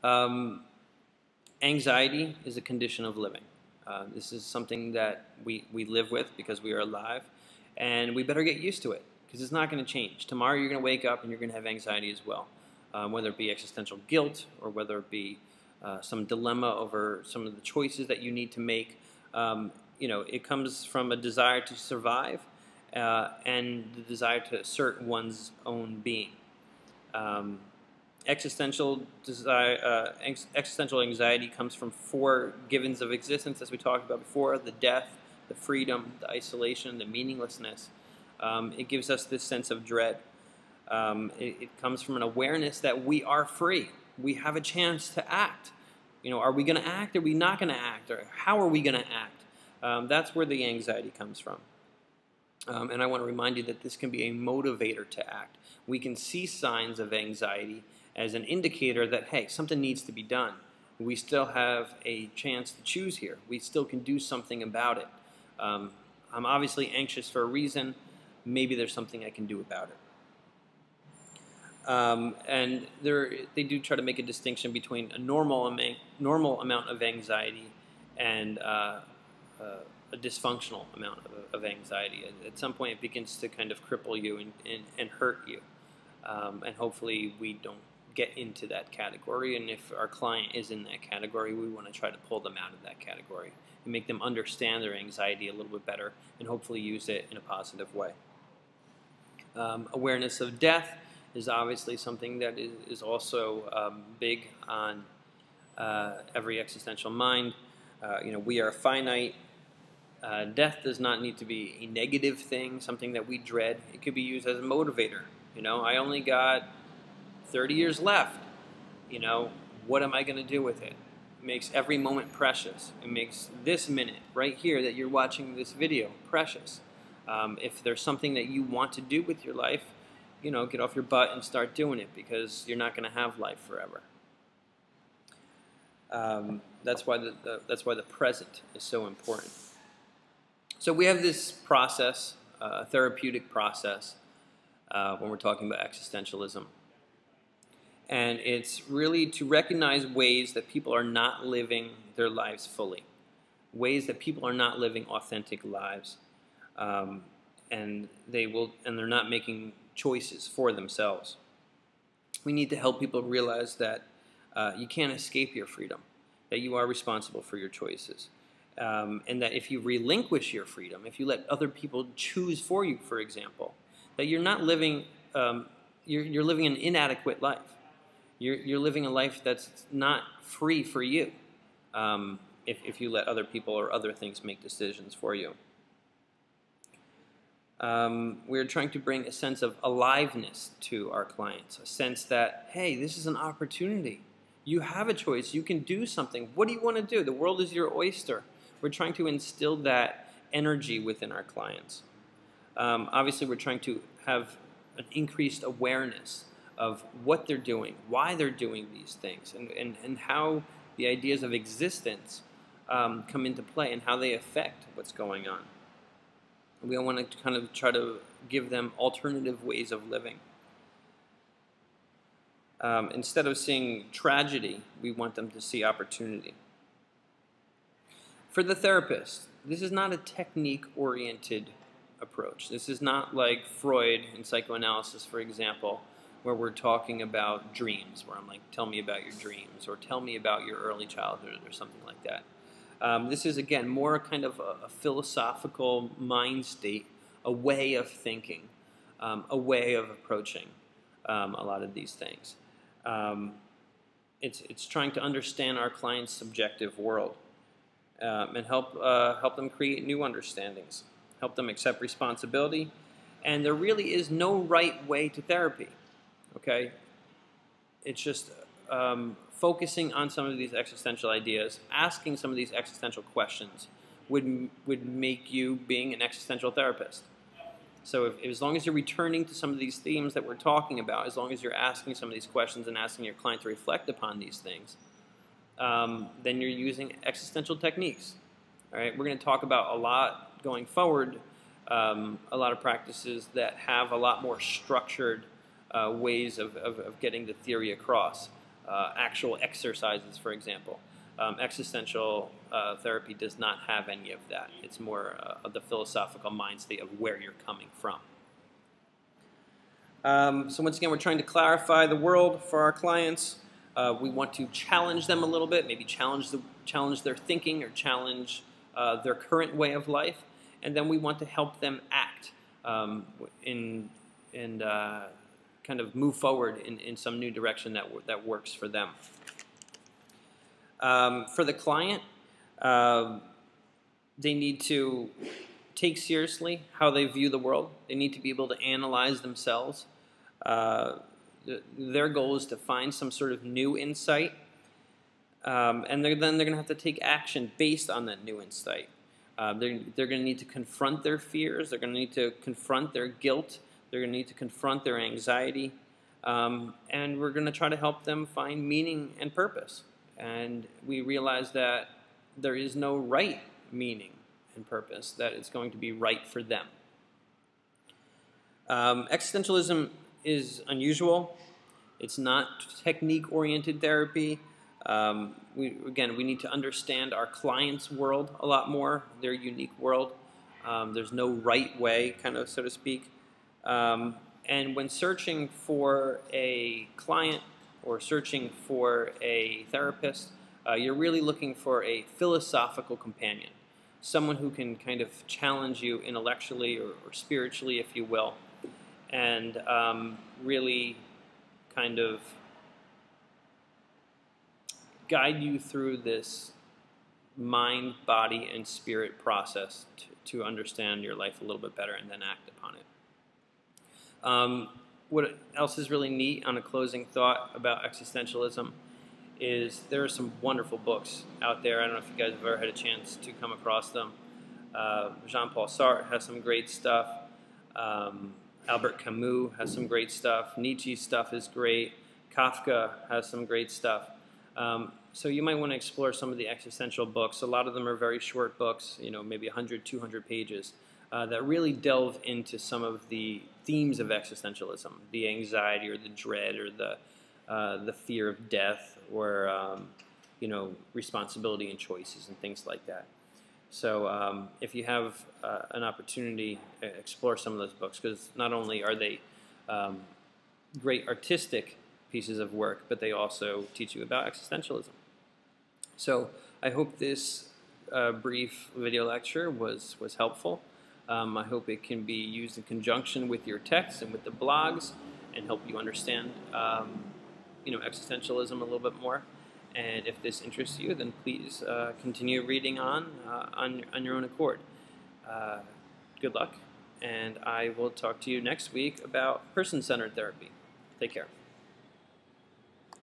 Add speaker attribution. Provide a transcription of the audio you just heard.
Speaker 1: Um, Anxiety is a condition of living. This is something that we live with because we are alive, and we better get used to it because it's not going to change. Tomorrow you're going to wake up and you're going to have anxiety as well, whether it be existential guilt or whether it be some dilemma over some of the choices that you need to make. It comes from a desire to survive and the desire to assert one's own being. Existential anxiety comes from four givens of existence, as we talked about before: the death, the freedom, the isolation, the meaninglessness. It gives us this sense of dread. It comes from an awareness that we are free. We have a chance to act. Are we going to act? Are we not going to act? Or how are we going to act? That's where the anxiety comes from. And I want to remind you that this can be a motivator to act. We can see signs of anxiety as an indicator that, hey, something needs to be done. We still have a chance to choose here. We still can do something about it. I'm obviously anxious for a reason. Maybe there's something I can do about it. And they do try to make a distinction between a normal amount of anxiety and a dysfunctional amount of anxiety. At some point, it begins to kind of cripple you and hurt you. And hopefully, we don't get into that category. And if our client is in that category, we want to try to pull them out of that category and make them understand their anxiety a little bit better and hopefully use it in a positive way. Awareness of death is obviously something that is also big on every existential mind. We are finite. Death does not need to be a negative thing, something that we dread. It could be used as a motivator. I only got 30 years left. What am I going to do with it? It makes every moment precious. It makes this minute right here that you're watching this video precious. If there's something that you want to do with your life, get off your butt and start doing it, because you're not going to have life forever. That's why the present is so important. So we have this process, a therapeutic process, when we're talking about existentialism. And it's really to recognize ways that people are not living their lives fully, ways that people are not living authentic lives, and they're not making choices for themselves. We need to help people realize that you can't escape your freedom, that you are responsible for your choices. And that if you relinquish your freedom, if you let other people choose for you, for example, that you're not living, you're living an inadequate life. You're living a life that's not free for you if you let other people or other things make decisions for you. We're trying to bring a sense of aliveness to our clients, a sense that, hey, this is an opportunity. You have a choice. You can do something. What do you want to do? The world is your oyster. We're trying to instill that energy within our clients. Obviously, we're trying to have an increased awareness of what they're doing, why they're doing these things, and how the ideas of existence come into play and how they affect what's going on. We want to kind of try to give them alternative ways of living. Instead of seeing tragedy, we want them to see opportunity. For the therapist, this is not a technique-oriented approach. This is not like Freud in psychoanalysis, for example, where we're talking about dreams, where I'm like, tell me about your dreams, or tell me about your early childhood, or something like that. This is, again, more kind of a philosophical mind state, a way of thinking, a way of approaching a lot of these things. It's trying to understand our client's subjective world and help them create new understandings, help them accept responsibility. And there really is no right way to therapy. Okay, it's just focusing on some of these existential ideas, asking some of these existential questions would make you being an existential therapist. So as long as you're returning to some of these themes that we're talking about, as long as you're asking some of these questions and asking your client to reflect upon these things, then you're using existential techniques. All right, we're going to talk about a lot going forward, a lot of practices that have a lot more structured ways of getting the theory across. actual exercises, for example. Existential therapy does not have any of that. It's more of the philosophical mind state of where you're coming from. So once again, we're trying to clarify the world for our clients. We want to challenge them a little bit, maybe challenge their thinking or challenge their current way of life, and then we want to help them act and kind of move forward in some new direction that works for them. For the client, they need to take seriously how they view the world. They need to be able to analyze themselves. Their goal is to find some sort of new insight, and then they're going to have to take action based on that new insight. They're going to need to confront their fears. They're going to need to confront their guilt. They're going to need to confront their anxiety, and we're going to try to help them find meaning and purpose. And we realize that there is no right meaning and purpose, that it's going to be right for them. Existentialism is unusual. It's not technique-oriented therapy. We need to understand our client's world a lot more, their unique world. There's no right way, kind of, so to speak. And when searching for a client or searching for a therapist, you're really looking for a philosophical companion, someone who can kind of challenge you intellectually or spiritually, if you will, and really kind of guide you through this mind, body, and spirit process to understand your life a little bit better and then act upon it. What else is really neat on a closing thought about existentialism is there are some wonderful books out there. I don't know if you guys have ever had a chance to come across them. Jean-Paul Sartre has some great stuff. Albert Camus has some great stuff. Nietzsche's stuff is great. Kafka has some great stuff. So you might want to explore some of the existential books. A lot of them are very short books, maybe 100, 200 pages, that really delve into some of the themes of existentialism, the anxiety or the dread or the fear of death or responsibility and choices and things like that. So if you have an opportunity, explore some of those books, because not only are they great artistic pieces of work, but they also teach you about existentialism. So I hope this brief video lecture was helpful. I hope it can be used in conjunction with your texts and with the blogs and help you understand existentialism a little bit more. And if this interests you, then please continue reading on your own accord. Good luck, and I will talk to you next week about person-centered therapy. Take care.